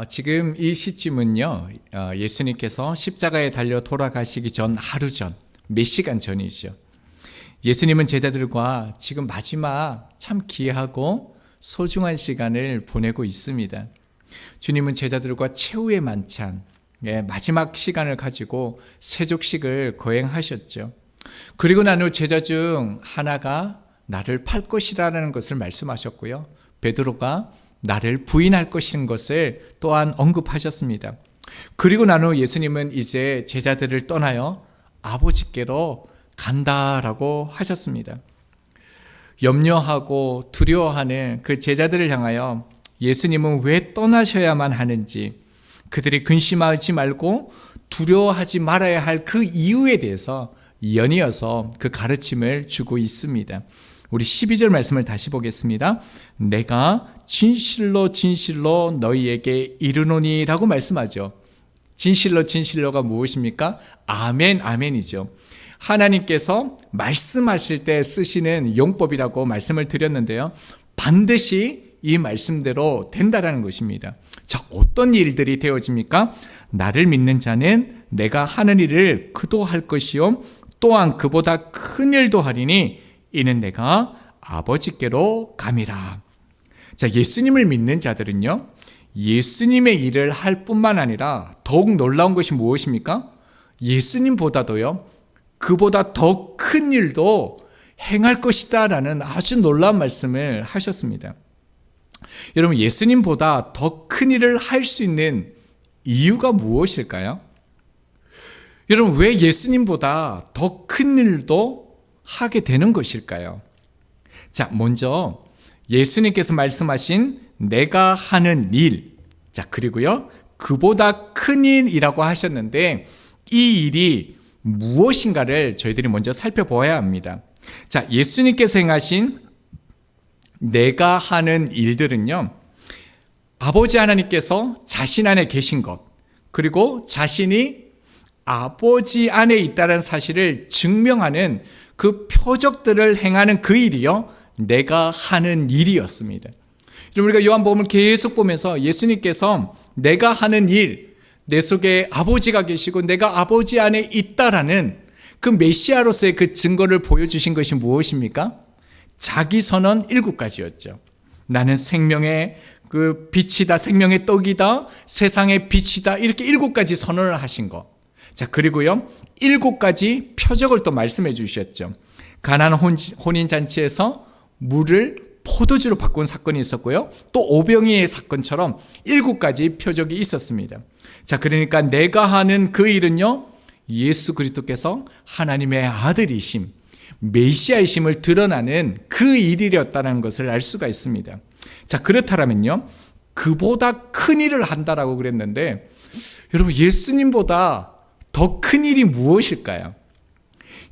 지금 이 시점은요, 예수님께서 십자가에 달려 돌아가시기 전 하루 전, 몇 시간 전이죠. 예수님은 제자들과 지금 마지막 참 귀하고 소중한 시간을 보내고 있습니다. 주님은 제자들과 최후의 만찬, 마지막 시간을 가지고 세족식을 거행하셨죠. 그리고 난 후 제자 중 하나가 나를 팔 것이라는 것을 말씀하셨고요. 베드로가 나를 부인할 것인 것을 또한 언급하셨습니다. 그리고 난 후 예수님은 이제 제자들을 떠나요 아버지께로 간다라고 하셨습니다. 염려하고 두려워하는 그 제자들을 향하여 예수님은 왜 떠나셔야만 하는지, 그들이 근심하지 말고 두려워하지 말아야 할 그 이유에 대해서 연이어서 그 가르침을 주고 있습니다. 우리 12절 말씀을 다시 보겠습니다. 내가 진실로 진실로 너희에게 이르노니 라고 말씀하죠. 진실로 진실로가 무엇입니까? 아멘 아멘이죠. 하나님께서 말씀하실 때 쓰시는 용법이라고 말씀을 드렸는데요, 반드시 이 말씀대로 된다라는 것입니다. 자, 어떤 일들이 되어집니까? 나를 믿는 자는 내가 하는 일을 그도 할 것이요 또한 그보다 큰 일도 하리니 이는 내가 아버지께로 감이라. 자, 예수님을 믿는 자들은요, 예수님의 일을 할 뿐만 아니라 더욱 놀라운 것이 무엇입니까? 예수님보다도요, 그보다 더 큰 일도 행할 것이다 라는 아주 놀라운 말씀을 하셨습니다. 여러분, 예수님보다 더 큰 일을 할 수 있는 이유가 무엇일까요? 여러분, 왜 예수님보다 더 큰 일도 하게 되는 것일까요? 자, 먼저 예수님께서 말씀하신 내가 하는 일, 자, 그리고요, 그보다 큰 일이라고 하셨는데 이 일이 무엇인가를 저희들이 먼저 살펴보아야 합니다. 자, 예수님께서 행하신 내가 하는 일들은요, 아버지 하나님께서 자신 안에 계신 것, 그리고 자신이 아버지 안에 있다는 사실을 증명하는 그 표적들을 행하는 그 일이요, 내가 하는 일이었습니다. 우리가 요한복음을 계속 보면서 예수님께서 내가 하는 일, 내 속에 아버지가 계시고 내가 아버지 안에 있다라는 그 메시아로서의 그 증거를 보여주신 것이 무엇입니까? 자기 선언 7가지였죠. 나는 생명의 그 빛이다, 생명의 떡이다, 세상의 빛이다, 이렇게 7가지 선언을 하신 것. 자, 그리고요, 7가지 표적을 또 말씀해 주셨죠. 가나안 혼인잔치에서 물을 포도주로 바꾼 사건이 있었고요, 또 오병이의 사건처럼 7가지 표적이 있었습니다. 자, 그러니까 내가 하는 그 일은요, 예수 그리스도께서 하나님의 아들이심, 메시아이심을 드러나는 그 일이었다는 것을 알 수가 있습니다. 자, 그렇다면요, 그보다 큰 일을 한다라고 그랬는데, 여러분, 예수님보다 더 큰 일이 무엇일까요?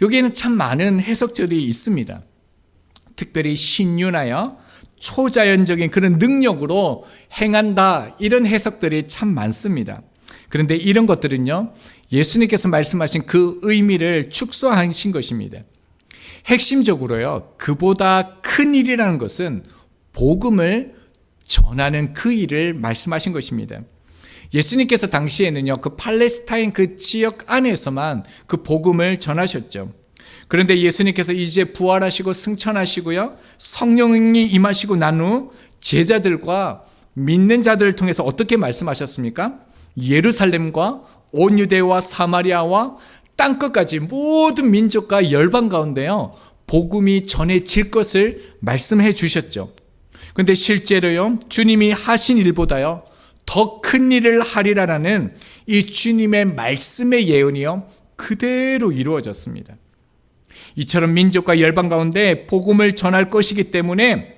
여기에는 참 많은 해석들이 있습니다. 특별히 신유나요, 초자연적인 그런 능력으로 행한다, 이런 해석들이 참 많습니다. 그런데 이런 것들은요, 예수님께서 말씀하신 그 의미를 축소하신 것입니다. 핵심적으로요, 그보다 큰 일이라는 것은 복음을 전하는 그 일을 말씀하신 것입니다. 예수님께서 당시에는요, 그 팔레스타인 그 지역 안에서만 그 복음을 전하셨죠. 그런데 예수님께서 이제 부활하시고 승천하시고요, 성령이 임하시고 난 후 제자들과 믿는 자들을 통해서 어떻게 말씀하셨습니까? 예루살렘과 온 유대와 사마리아와 땅끝까지 모든 민족과 열방 가운데요, 복음이 전해질 것을 말씀해 주셨죠. 그런데 실제로요, 주님이 하신 일보다요 더 큰 일을 하리라라는 이 주님의 말씀의 예언이요, 그대로 이루어졌습니다. 이처럼 민족과 열방 가운데 복음을 전할 것이기 때문에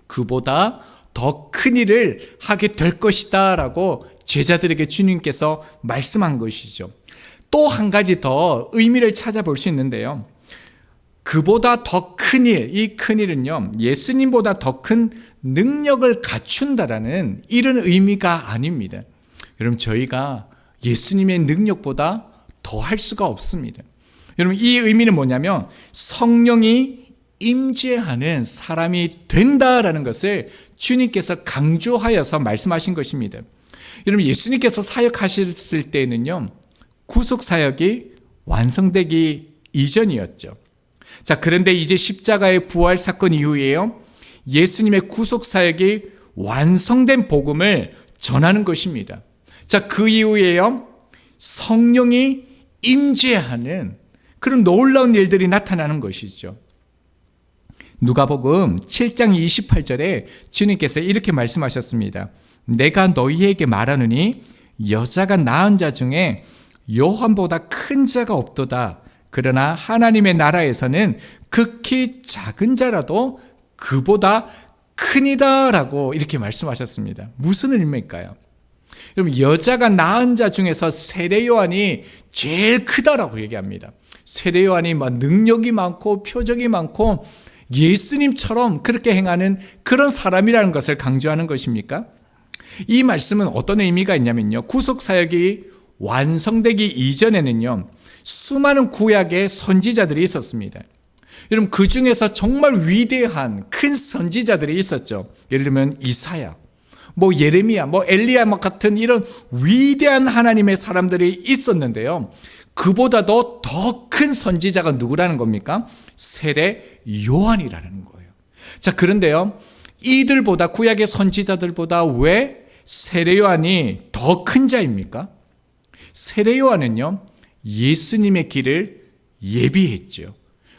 그보다 더 큰 일을 하게 될 것이다 라고 제자들에게 주님께서 말씀한 것이죠. 또 한 가지 더 의미를 찾아볼 수 있는데요, 그보다 더 큰 일, 이 큰 일은요, 예수님보다 더 큰 능력을 갖춘다라는 이런 의미가 아닙니다. 여러분, 저희가 예수님의 능력보다 더 할 수가 없습니다. 여러분, 이 의미는 뭐냐면 성령이 임재하는 사람이 된다라는 것을 주님께서 강조하여서 말씀하신 것입니다. 여러분, 예수님께서 사역하셨을 때에는요, 구속 사역이 완성되기 이전이었죠. 자, 그런데 이제 십자가의 부활 사건 이후에요, 예수님의 구속 사역이 완성된 복음을 전하는 것입니다. 자, 그 이후에요, 성령이 임재하는 그런 놀라운 일들이 나타나는 것이죠. 누가복음 7장 28절에 주님께서 이렇게 말씀하셨습니다. 내가 너희에게 말하노니 여자가 낳은 자 중에 요한보다 큰 자가 없도다. 그러나 하나님의 나라에서는 극히 작은 자라도 그보다 크니다 라고 이렇게 말씀하셨습니다. 무슨 의미일까요? 여러분, 여자가 낳은 자 중에서 세례 요한이 제일 크다라고 얘기합니다. 세례 요한이 능력이 많고 표적이 많고 예수님처럼 그렇게 행하는 그런 사람이라는 것을 강조하는 것입니까? 이 말씀은 어떤 의미가 있냐면요, 구속 사역이 완성되기 이전에는요, 수많은 구약의 선지자들이 있었습니다. 여러분, 그 중에서 정말 위대한 큰 선지자들이 있었죠. 예를 들면 이사야, 예레미야, 엘리야 같은 이런 위대한 하나님의 사람들이 있었는데요, 그보다도 더 큰 선지자가 누구라는 겁니까? 세례 요한이라는 거예요. 자, 그런데요, 이들보다, 구약의 선지자들보다 왜 세례 요한이 더 큰 자입니까? 세례 요한은요, 예수님의 길을 예비했죠.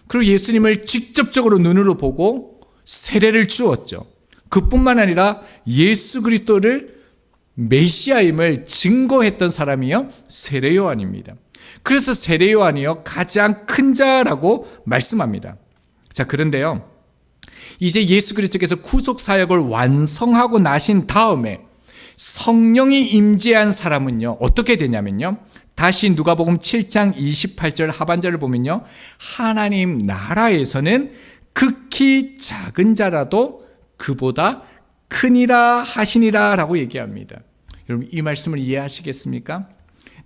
그리고 예수님을 직접적으로 눈으로 보고 세례를 주었죠. 그뿐만 아니라 예수 그리스도를 메시아임을 증거했던 사람이요, 세례 요한입니다. 그래서 세례 요한이요, 가장 큰 자라고 말씀합니다. 자, 그런데요, 이제 예수 그리스도께서 구속 사역을 완성하고 나신 다음에 성령이 임재한 사람은요, 어떻게 되냐면요, 다시 누가복음 7장 28절 하반절을 보면요, 하나님 나라에서는 극히 작은 자라도 그보다 크니라 하시니라 라고 얘기합니다. 여러분, 이 말씀을 이해하시겠습니까?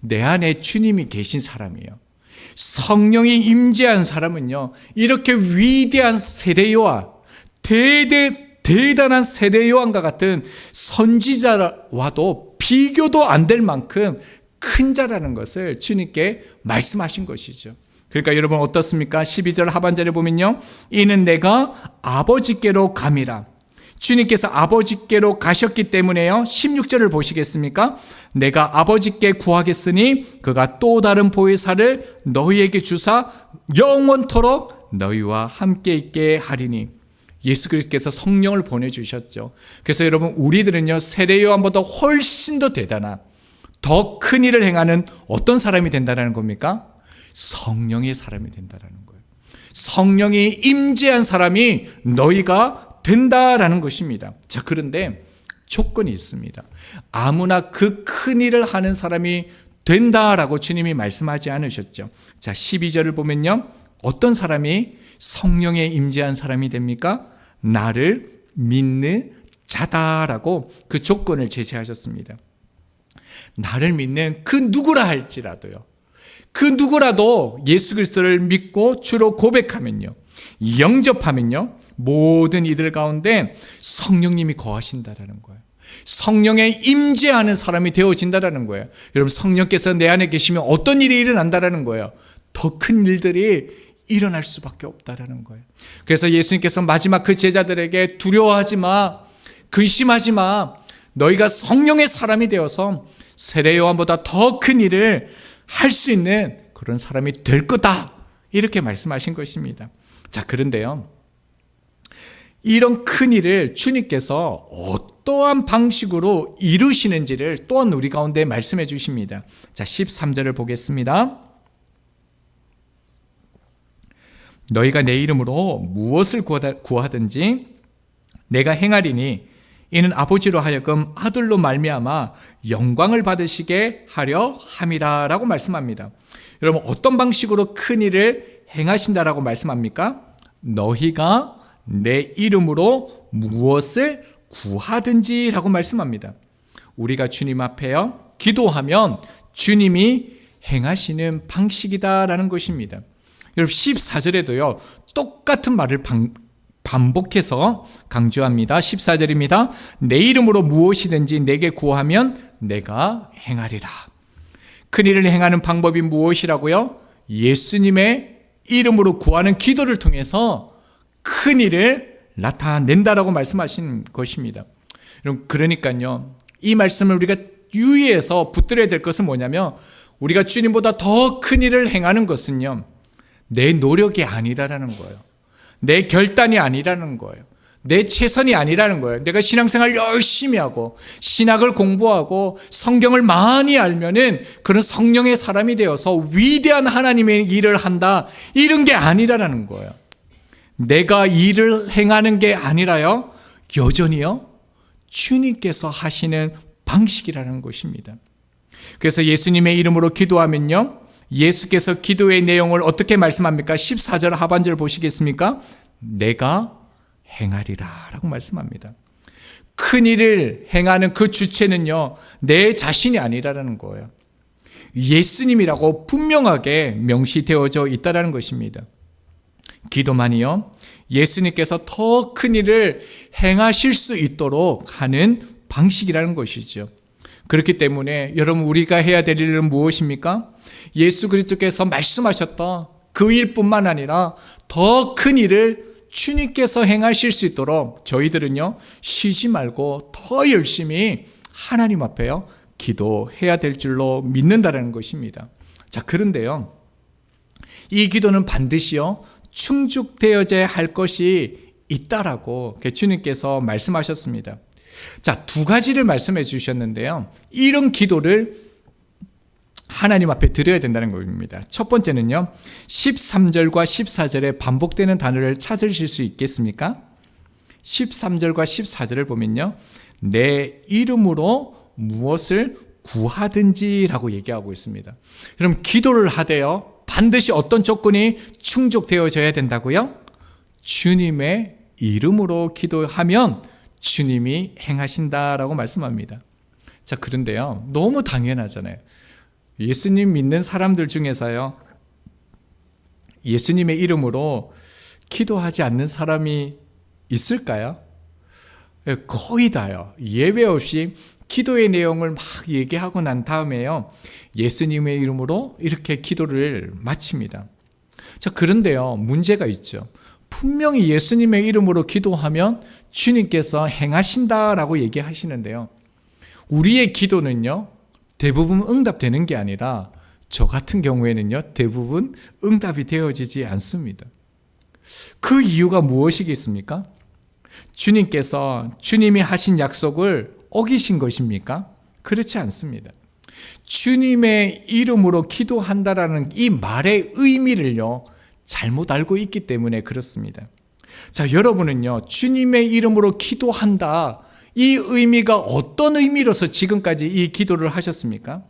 내 안에 주님이 계신 사람이에요. 성령이 임재한 사람은요, 이렇게 위대한 세례 요한, 대단한 세례 요한과 같은 선지자와도 비교도 안 될 만큼 큰 자라는 것을 주님께 말씀하신 것이죠. 그러니까 여러분, 어떻습니까? 12절 하반절에 보면요, 이는 내가 아버지께로 감이라. 주님께서 아버지께로 가셨기 때문에요, 16절을 보시겠습니까? 내가 아버지께 구하겠으니 그가 또 다른 보혜사를 너희에게 주사 영원토록 너희와 함께 있게 하리니. 예수 그리스도께서 성령을 보내주셨죠. 그래서 여러분, 우리들은요, 세례 요한보다 훨씬 더 대단한, 더 큰 일을 행하는 어떤 사람이 된다는 겁니까? 성령의 사람이 된다는 거예요. 성령이 임재한 사람이 너희가 된다라는 것입니다. 자, 그런데 조건이 있습니다. 아무나 그 큰 일을 하는 사람이 된다라고 주님이 말씀하지 않으셨죠. 자, 12절을 보면요, 어떤 사람이 성령에 임재한 사람이 됩니까? 나를 믿는 자다라고 그 조건을 제시하셨습니다. 나를 믿는 그 누구라 할지라도요, 그 누구라도 예수 그리스도를 믿고 주로 고백하면요, 영접하면요, 모든 이들 가운데 성령님이 거하신다라는 거예요. 성령에 임재하는 사람이 되어진다라는 거예요. 여러분, 성령께서 내 안에 계시면 어떤 일이 일어난다라는 거예요. 더 큰 일들이 일어날 수밖에 없다라는 거예요. 그래서 예수님께서 마지막 그 제자들에게 두려워하지 마, 근심하지 마, 너희가 성령의 사람이 되어서 세례 요한보다 더 큰 일을 할 수 있는 그런 사람이 될 거다, 이렇게 말씀하신 것입니다. 자, 그런데요, 이런 큰 일을 주님께서 어떠한 방식으로 이루시는지를 또한 우리 가운데 말씀해 주십니다. 자, 13절을 보겠습니다. 너희가 내 이름으로 무엇을 구하든지 내가 행하리니 이는 아버지로 하여금 아들로 말미암아 영광을 받으시게 하려 함이라 라고 말씀합니다. 여러분, 어떤 방식으로 큰 일을 행하신다라고 말씀합니까? 너희가 내 이름으로 무엇을 구하든지 라고 말씀합니다. 우리가 주님 앞에요, 기도하면 주님이 행하시는 방식이다라는 것입니다. 여러분, 14절에도요, 똑같은 말을 반복해서 강조합니다. 14절입니다. 내 이름으로 무엇이든지 내게 구하면 내가 행하리라. 큰일을 행하는 방법이 무엇이라고요? 예수님의 이름으로 구하는 기도를 통해서 큰일을 나타낸다라고 말씀하신 것입니다. 여러분, 그러니까요, 이 말씀을 우리가 유의해서 붙들어야 될 것은 뭐냐면, 우리가 주님보다 더 큰일을 행하는 것은요, 내 노력이 아니라는 거예요. 내 결단이 아니라는 거예요. 내 최선이 아니라는 거예요. 내가 신앙생활 열심히 하고 신학을 공부하고 성경을 많이 알면은 그런 성령의 사람이 되어서 위대한 하나님의 일을 한다, 이런 게 아니라는 거예요. 내가 일을 행하는 게 아니라요, 여전히요, 주님께서 하시는 방식이라는 것입니다. 그래서 예수님의 이름으로 기도하면요, 예수께서 기도의 내용을 어떻게 말씀합니까? 14절 하반절 보시겠습니까? 내가 행하리라 라고 말씀합니다. 큰일을 행하는 그 주체는요, 내 자신이 아니라는 거예요. 예수님이라고 분명하게 명시되어져 있다는 것입니다. 기도만이요, 예수님께서 더 큰일을 행하실 수 있도록 하는 방식이라는 것이죠. 그렇기 때문에 여러분, 우리가 해야 될 일은 무엇입니까? 예수 그리스도께서 말씀하셨던 그 일뿐만 아니라 더 큰 일을 주님께서 행하실 수 있도록 저희들은요, 쉬지 말고 더 열심히 하나님 앞에요, 기도해야 될 줄로 믿는다는 것입니다. 자, 그런데요, 이 기도는 반드시요, 충족되어져야 할 것이 있다라고 주님께서 말씀하셨습니다. 자, 두 가지를 말씀해 주셨는데요, 이런 기도를 하나님 앞에 드려야 된다는 겁니다. 첫 번째는요, 13절과 14절에 반복되는 단어를 찾으실 수 있겠습니까? 13절과 14절을 보면요, 내 이름으로 무엇을 구하든지 라고 얘기하고 있습니다. 그럼 기도를 하되요, 반드시 어떤 조건이 충족되어져야 된다고요? 주님의 이름으로 기도하면 주님이 행하신다라고 말씀합니다. 자, 그런데요, 너무 당연하잖아요. 예수님 믿는 사람들 중에서요, 예수님의 이름으로 기도하지 않는 사람이 있을까요? 거의 다요. 예외 없이 기도의 내용을 막 얘기하고 난 다음에요, 예수님의 이름으로 이렇게 기도를 마칩니다. 자, 그런데요, 문제가 있죠. 분명히 예수님의 이름으로 기도하면 주님께서 행하신다라고 얘기하시는데요, 우리의 기도는요, 대부분 응답되는 게 아니라 저 같은 경우에는요, 대부분 응답이 되어지지 않습니다. 그 이유가 무엇이겠습니까? 주님께서 주님이 하신 약속을 어기신 것입니까? 그렇지 않습니다. 주님의 이름으로 기도한다라는 이 말의 의미를요, 잘못 알고 있기 때문에 그렇습니다. 자, 여러분은요, 주님의 이름으로 기도한다, 이 의미가 어떤 의미로서 지금까지 이 기도를 하셨습니까?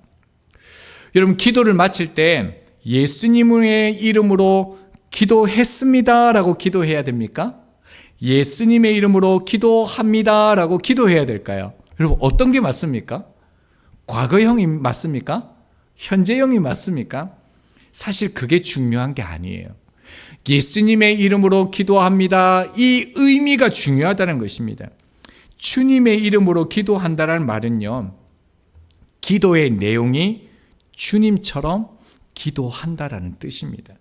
여러분, 기도를 마칠 때 예수님의 이름으로 기도했습니다 라고 기도해야 됩니까? 예수님의 이름으로 기도합니다 라고 기도해야 될까요? 여러분, 어떤 게 맞습니까? 과거형이 맞습니까? 현재형이 맞습니까? 사실 그게 중요한 게 아니에요. 예수님의 이름으로 기도합니다, 이 의미가 중요하다는 것입니다. 주님의 이름으로 기도한다는 말은요, 기도의 내용이 주님처럼 기도한다라는 뜻입니다.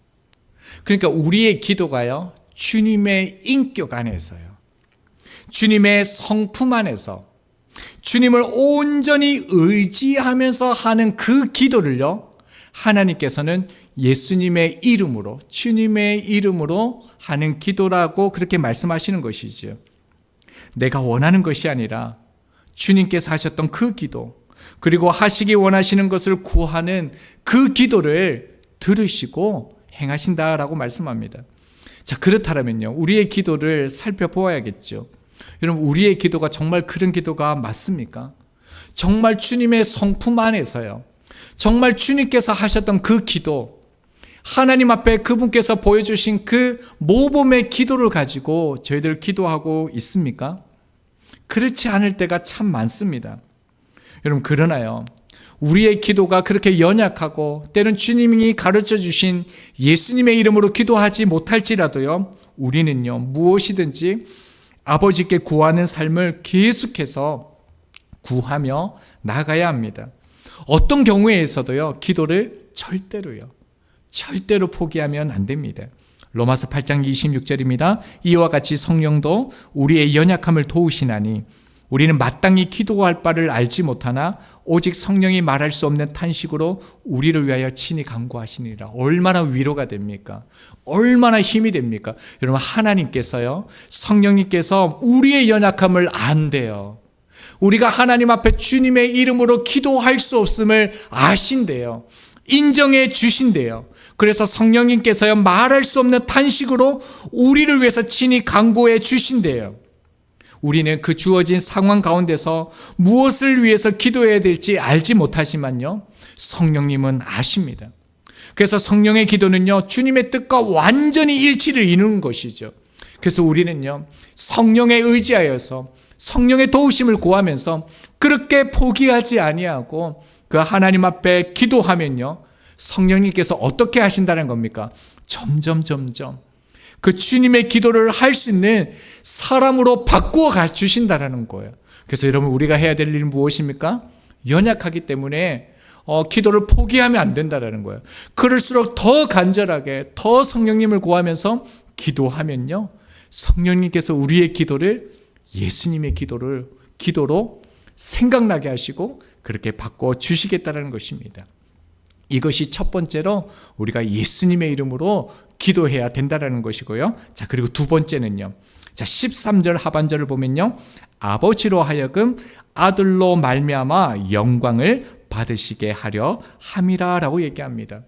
그러니까 우리의 기도가요, 주님의 인격 안에서요, 주님의 성품 안에서 주님을 온전히 의지하면서 하는 그 기도를요, 하나님께서는 예수님의 이름으로, 주님의 이름으로 하는 기도라고 그렇게 말씀하시는 것이죠. 내가 원하는 것이 아니라 주님께서 하셨던 그 기도, 그리고 하시기 원하시는 것을 구하는 그 기도를 들으시고 행하신다라고 말씀합니다. 자, 그렇다면요, 우리의 기도를 살펴보아야겠죠. 여러분, 우리의 기도가 정말 그런 기도가 맞습니까? 정말 주님의 성품 안에서요, 정말 주님께서 하셨던 그 기도, 하나님 앞에 그분께서 보여주신 그 모범의 기도를 가지고 저희들 기도하고 있습니까? 그렇지 않을 때가 참 많습니다. 여러분, 그러나요, 우리의 기도가 그렇게 연약하고 때론 주님이 가르쳐 주신 예수님의 이름으로 기도하지 못할지라도요, 우리는요, 무엇이든지 아버지께 구하는 삶을 계속해서 구하며 나가야 합니다. 어떤 경우에서도요, 기도를 절대로 포기하면 안 됩니다. 로마서 8장 26절입니다. 이와 같이 성령도 우리의 연약함을 도우시나니 우리는 마땅히 기도할 바를 알지 못하나 오직 성령이 말할 수 없는 탄식으로 우리를 위하여 친히 간구하시니라. 얼마나 위로가 됩니까? 얼마나 힘이 됩니까? 여러분, 하나님께서요, 성령님께서 우리의 연약함을 안대요. 우리가 하나님 앞에 주님의 이름으로 기도할 수 없음을 아신대요. 인정해 주신대요. 그래서 성령님께서요, 말할 수 없는 탄식으로 우리를 위해서 친히 간구해 주신대요. 우리는 그 주어진 상황 가운데서 무엇을 위해서 기도해야 될지 알지 못하지만요, 성령님은 아십니다. 그래서 성령의 기도는요, 주님의 뜻과 완전히 일치를 이루는 것이죠. 그래서 우리는요, 성령에 의지하여서 성령의 도우심을 구하면서 그렇게 포기하지 아니하고 그 하나님 앞에 기도하면요, 성령님께서 어떻게 하신다는 겁니까? 점점 그 주님의 기도를 할 수 있는 사람으로 바꾸어 주신다는 거예요. 그래서 여러분, 우리가 해야 될 일은 무엇입니까? 연약하기 때문에 기도를 포기하면 안 된다는 거예요. 그럴수록 더 간절하게 더 성령님을 구하면서 기도하면요, 성령님께서 우리의 기도를 예수님의 기도로 생각나게 하시고 그렇게 바꿔 주시겠다는 것입니다. 이것이 첫 번째로 우리가 예수님의 이름으로 기도해야 된다는 것이고요. 자, 그리고 두 번째는요. 자, 13절 하반절을 보면요, 아버지로 하여금 아들로 말미암아 영광을 받으시게 하려 함이라라고 얘기합니다.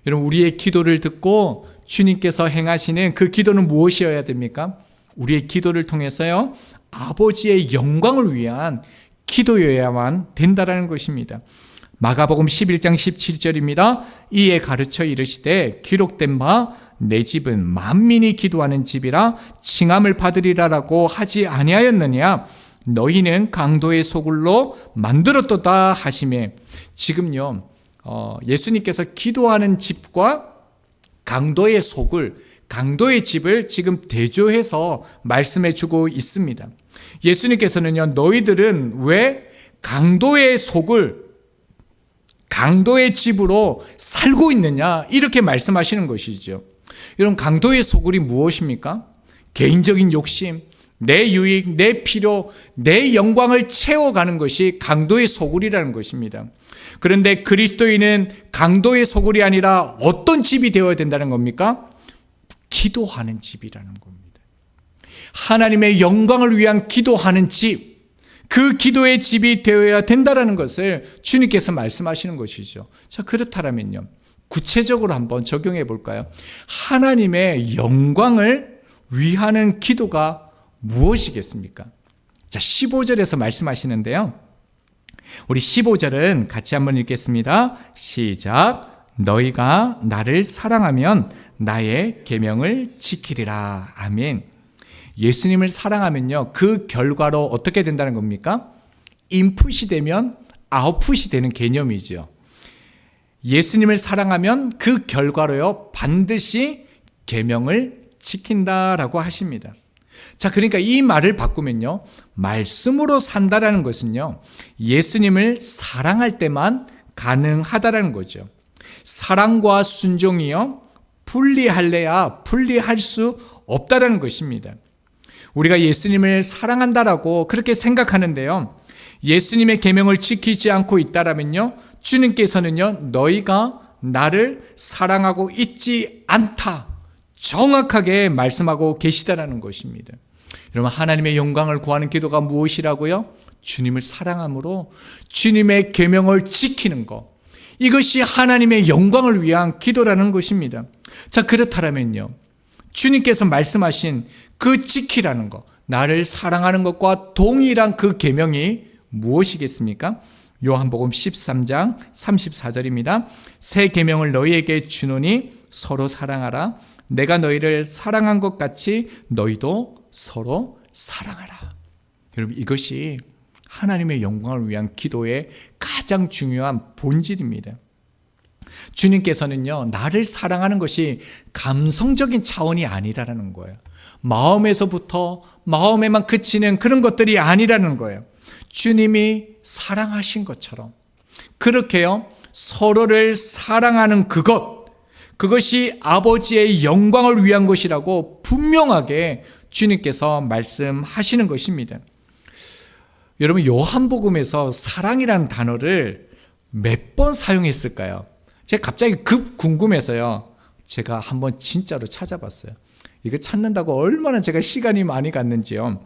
여러분, 우리의 기도를 듣고 주님께서 행하시는 그 기도는 무엇이어야 됩니까? 우리의 기도를 통해서요, 아버지의 영광을 위한 기도여야만 된다는 것입니다. 마가복음 11장 17절입니다. 이에 가르쳐 이르시되 기록된 바 내 집은 만민이 기도하는 집이라 칭함을 받으리라라고 하지 아니하였느냐? 너희는 강도의 소굴로 만들었도다 하시매, 지금요, 예수님께서 기도하는 집과 강도의 소굴, 강도의 집을 지금 대조해서 말씀해 주고 있습니다. 예수님께서는요, 너희들은 왜 강도의 소굴, 강도의 집으로 살고 있느냐, 이렇게 말씀하시는 것이죠. 여러분, 강도의 소굴이 무엇입니까? 개인적인 욕심, 내 유익, 내 필요, 내 영광을 채워가는 것이 강도의 소굴이라는 것입니다. 그런데 그리스도인은 강도의 소굴이 아니라 어떤 집이 되어야 된다는 겁니까? 기도하는 집이라는 겁니다. 하나님의 영광을 위한 기도하는 집, 그 기도의 집이 되어야 된다는 것을 주님께서 말씀하시는 것이죠. 자, 그렇다면요, 구체적으로 한번 적용해 볼까요? 하나님의 영광을 위하는 기도가 무엇이겠습니까? 자, 15절에서 말씀하시는데요, 우리 15절은 같이 한번 읽겠습니다. 시작. 너희가 나를 사랑하면 나의 계명을 지키리라. 아멘. 예수님을 사랑하면요, 그 결과로 어떻게 된다는 겁니까? 인풋이 되면 아웃풋이 되는 개념이죠. 예수님을 사랑하면 그 결과로요, 반드시 계명을 지킨다라고 하십니다. 자, 그러니까 이 말을 바꾸면요, 말씀으로 산다라는 것은요, 예수님을 사랑할 때만 가능하다라는 거죠. 사랑과 순종이요, 분리할래야 분리할 수 없다라는 것입니다. 우리가 예수님을 사랑한다라고 그렇게 생각하는데요, 예수님의 계명을 지키지 않고 있다라면요, 주님께서는요, 너희가 나를 사랑하고 있지 않다, 정확하게 말씀하고 계시다라는 것입니다. 여러분, 하나님의 영광을 구하는 기도가 무엇이라고요? 주님을 사랑함으로 주님의 계명을 지키는 것, 이것이 하나님의 영광을 위한 기도라는 것입니다. 자, 그렇다면요, 주님께서 말씀하신 그 지키라는 것, 나를 사랑하는 것과 동일한 그 계명이 무엇이겠습니까? 요한복음 13장 34절입니다. 새 계명을 너희에게 주노니 서로 사랑하라. 내가 너희를 사랑한 것 같이 너희도 서로 사랑하라. 여러분, 이것이 하나님의 영광을 위한 기도의 가장 중요한 본질입니다. 주님께서는요, 나를 사랑하는 것이 감성적인 차원이 아니라는 거예요. 마음에서부터 마음에만 그치는 그런 것들이 아니라는 거예요. 주님이 사랑하신 것처럼 그렇게요, 서로를 사랑하는 그것이 아버지의 영광을 위한 것이라고 분명하게 주님께서 말씀하시는 것입니다. 여러분, 요한복음에서 사랑이라는 단어를 몇 번 사용했을까요? 제가 갑자기 급 궁금해서요, 제가 한번 진짜로 찾아봤어요. 이거 찾는다고 얼마나 제가 시간이 많이 갔는지요.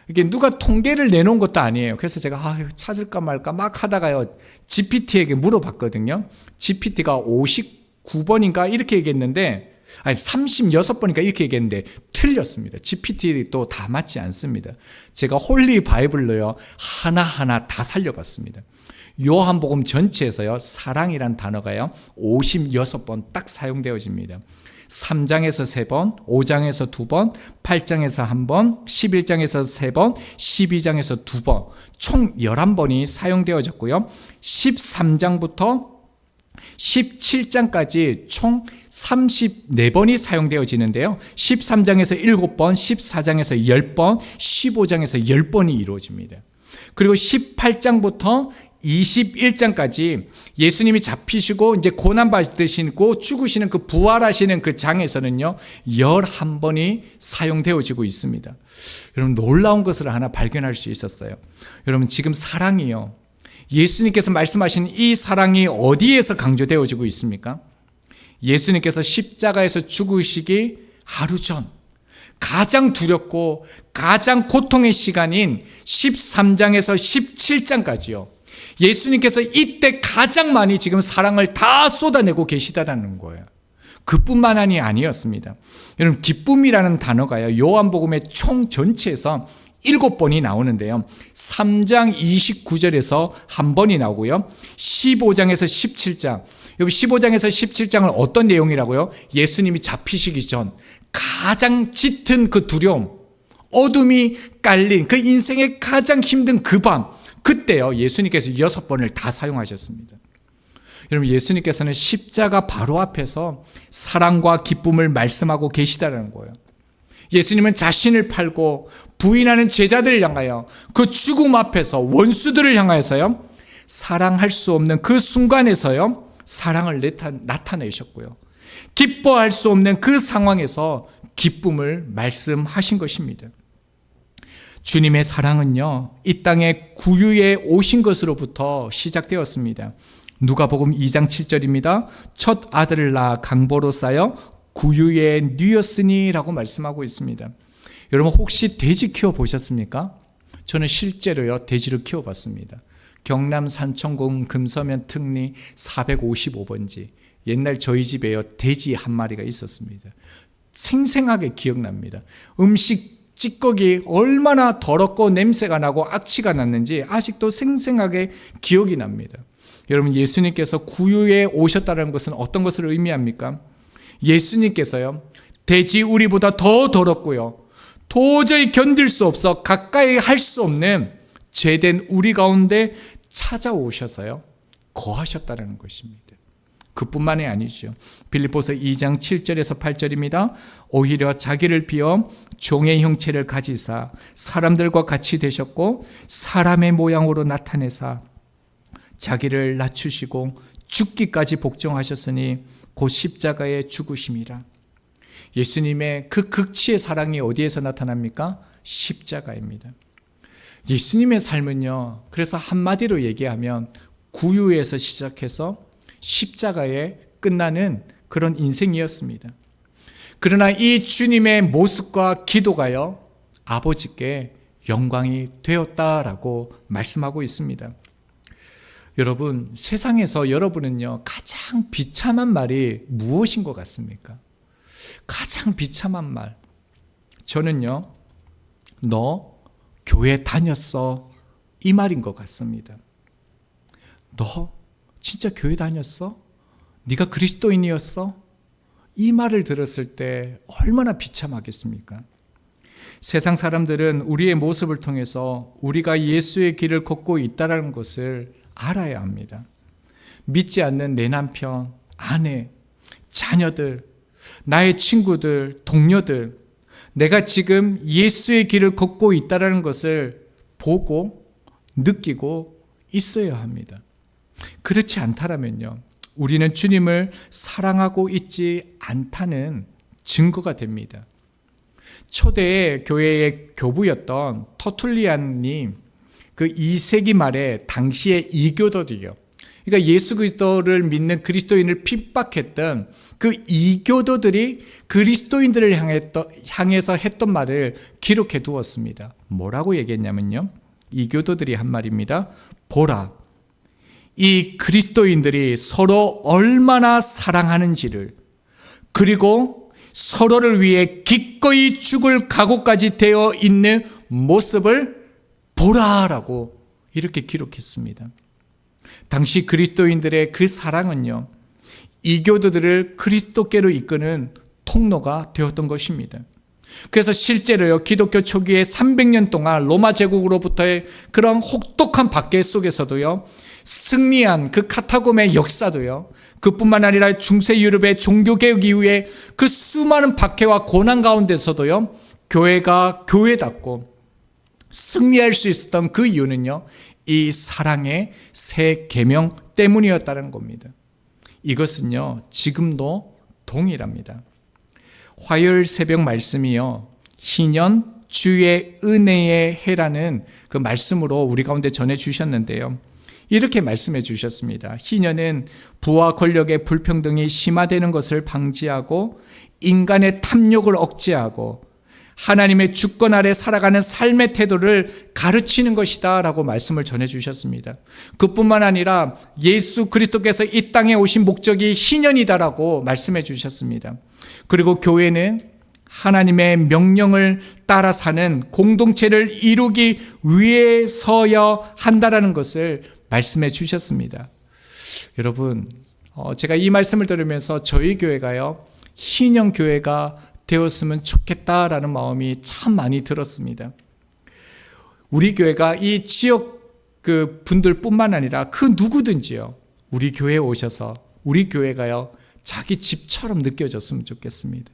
이게 누가 통계를 내놓은 것도 아니에요. 그래서 제가 찾을까 말까 막 하다가요, GPT에게 물어봤거든요. GPT가 59번인가 이렇게 얘기했는데, 아니 36번인가 이렇게 얘기했는데 틀렸습니다. GPT도 다 맞지 않습니다. 제가 홀리 바이블로요, 하나하나 다 살려봤습니다. 요한복음 전체에서요, 사랑이란 단어가요 56번 딱 사용되어집니다. 3장에서 3번, 5장에서 2번, 8장에서 1번, 11장에서 3번, 12장에서 2번, 총 11번이 사용되어졌고요. 13장부터 17장까지 총 34번이 사용되어지는데요. 13장에서 7번, 14장에서 10번, 15장에서 10번이 이루어집니다. 그리고 18장부터 21장까지 예수님이 잡히시고 이제 고난받으시고 죽으시는 그 부활하시는 그 장에서는요, 11번이 사용되어지고 있습니다. 여러분, 놀라운 것을 하나 발견할 수 있었어요. 여러분, 지금 사랑이요, 예수님께서 말씀하신 이 사랑이 어디에서 강조되어지고 있습니까? 예수님께서 십자가에서 죽으시기 하루 전, 가장 두렵고 가장 고통의 시간인 13장에서 17장까지요, 예수님께서 이때 가장 많이 지금 사랑을 다 쏟아내고 계시다라는 거예요. 그뿐만이 아니었습니다. 여러분, 기쁨이라는 단어가요, 요한복음의 총 전체에서 7번이 나오는데요. 3장 29절에서 한 번이 나오고요. 15장에서 17장. 여기 15장에서 17장은 어떤 내용이라고요? 예수님이 잡히시기 전 가장 짙은 그 두려움, 어둠이 깔린 그 인생의 가장 힘든 그 밤, 그때요, 예수님께서 6번을 다 사용하셨습니다. 여러분, 예수님께서는 십자가 바로 앞에서 사랑과 기쁨을 말씀하고 계시다는 거예요. 예수님은 자신을 팔고 부인하는 제자들을 향하여 그 죽음 앞에서 원수들을 향하여서요, 사랑할 수 없는 그 순간에서요, 사랑을 나타내셨고요, 기뻐할 수 없는 그 상황에서 기쁨을 말씀하신 것입니다. 주님의 사랑은요, 이 땅에 구유에 오신 것으로부터 시작되었습니다. 누가복음 2장 7절입니다. 첫 아들을 낳아 강보로 쌓여 구유에 누였으니 라고 말씀하고 있습니다. 여러분, 혹시 돼지 키워보셨습니까? 저는 실제로요, 돼지를 키워봤습니다. 경남 산청군 금서면 특리 455번지, 옛날 저희 집에요, 돼지 한 마리가 있었습니다. 생생하게 기억납니다. 음식 찌꺼기 얼마나 더럽고 냄새가 나고 악취가 났는지 아직도 생생하게 기억이 납니다. 여러분, 예수님께서 구유에 오셨다는 것은 어떤 것을 의미합니까? 예수님께서요, 돼지 우리보다 더 더럽고요, 도저히 견딜 수 없어 가까이 할 수 없는 죄된 우리 가운데 찾아오셔서요, 거하셨다는 것입니다. 그뿐만이 아니죠. 빌립보서 2장 7절에서 8절입니다. 오히려 자기를 비워 종의 형체를 가지사 사람들과 같이 되셨고 사람의 모양으로 나타내사 자기를 낮추시고 죽기까지 복종하셨으니 곧 십자가에 죽으심이라. 예수님의 그 극치의 사랑이 어디에서 나타납니까? 십자가입니다. 예수님의 삶은요, 그래서 한마디로 얘기하면 구유에서 시작해서 십자가에 끝나는 그런 인생이었습니다. 그러나 이 주님의 모습과 기도가요, 아버지께 영광이 되었다라고 말씀하고 있습니다. 여러분, 세상에서 여러분은요, 가장 비참한 말이 무엇인 것 같습니까? 가장 비참한 말. 저는요, 너 교회 다녔어, 이 말인 것 같습니다. 너 진짜 교회 다녔어? 네가 그리스도인이었어? 이 말을 들었을 때 얼마나 비참하겠습니까? 세상 사람들은 우리의 모습을 통해서 우리가 예수의 길을 걷고 있다는 것을 알아야 합니다. 믿지 않는 내 남편, 아내, 자녀들, 나의 친구들, 동료들, 내가 지금 예수의 길을 걷고 있다는 것을 보고 느끼고 있어야 합니다. 그렇지 않다면요, 우리는 주님을 사랑하고 있지 않다는 증거가 됩니다. 초대 교회의 교부였던 터툴리안이 그 2세기 말에 당시의 이교도들이요, 그러니까 예수 그리스도를 믿는 그리스도인을 핍박했던 그 이교도들이 그리스도인들을 향해서 했던 말을 기록해 두었습니다. 뭐라고 얘기했냐면요, 이교도들이 한 말입니다. 보라, 이 그리스도인들이 서로 얼마나 사랑하는지를, 그리고 서로를 위해 기꺼이 죽을 각오까지 되어 있는 모습을 보라라고 이렇게 기록했습니다. 당시 그리스도인들의 그 사랑은요, 이교도들을 그리스도께로 이끄는 통로가 되었던 것입니다. 그래서 실제로요, 기독교 초기에 300년 동안 로마 제국으로부터의 그런 혹독한 박해 속에서도요, 승리한 그 카타콤의 역사도요, 그뿐만 아니라 중세 유럽의 종교개혁 이후에 그 수많은 박해와 고난 가운데서도요, 교회가 교회답고 승리할 수 있었던 그 이유는요, 이 사랑의 새 계명 때문이었다는 겁니다. 이것은요, 지금도 동일합니다. 화요일 새벽 말씀이요, 희년 주의 은혜의 해라는 그 말씀으로 우리 가운데 전해주셨는데요, 이렇게 말씀해 주셨습니다. 희년은 부와 권력의 불평등이 심화되는 것을 방지하고 인간의 탐욕을 억제하고 하나님의 주권 아래 살아가는 삶의 태도를 가르치는 것이다 라고 말씀을 전해 주셨습니다. 그뿐만 아니라 예수 그리스도께서 이 땅에 오신 목적이 희년이다라고 말씀해 주셨습니다. 그리고 교회는 하나님의 명령을 따라 사는 공동체를 이루기 위해서야 한다라는 것을 말씀해 주셨습니다. 여러분, 제가 이 말씀을 들으면서 저희 교회가요, 희년 교회가 되었으면 좋겠다라는 마음이 참 많이 들었습니다. 우리 교회가 이 지역 그 분들뿐만 아니라 그 누구든지요, 우리 교회에 오셔서 우리 교회가요, 자기 집처럼 느껴졌으면 좋겠습니다.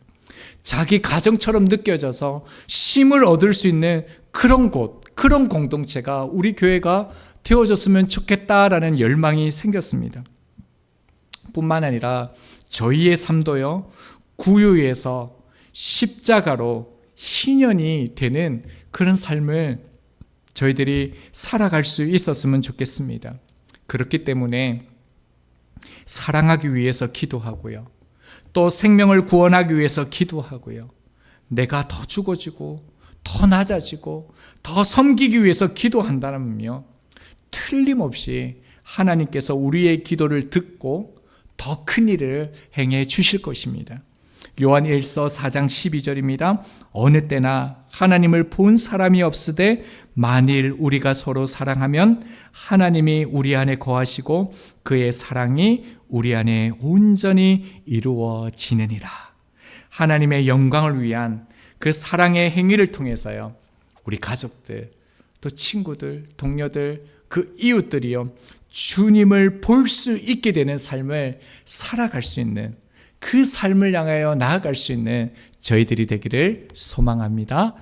자기 가정처럼 느껴져서 쉼을 얻을 수 있는 그런 곳, 그런 공동체가 우리 교회가 되어졌으면 좋겠다라는 열망이 생겼습니다. 뿐만 아니라 저희의 삶도요, 구유에서 십자가로 희년이 되는 그런 삶을 저희들이 살아갈 수 있었으면 좋겠습니다. 그렇기 때문에 사랑하기 위해서 기도하고요, 또 생명을 구원하기 위해서 기도하고요, 내가 더 죽어지고 더 낮아지고 더 섬기기 위해서 기도한다면요, 틀림없이 하나님께서 우리의 기도를 듣고 더 큰 일을 행해 주실 것입니다. 요한 1서 4장 12절입니다. 어느 때나 하나님을 본 사람이 없으되 만일 우리가 서로 사랑하면 하나님이 우리 안에 거하시고 그의 사랑이 우리 안에 온전히 이루어지느니라. 하나님의 영광을 위한 그 사랑의 행위를 통해서요, 우리 가족들, 또 친구들, 동료들, 그 이웃들이요, 주님을 볼 수 있게 되는 삶을 살아갈 수 있는, 그 삶을 향하여 나아갈 수 있는 저희들이 되기를 소망합니다.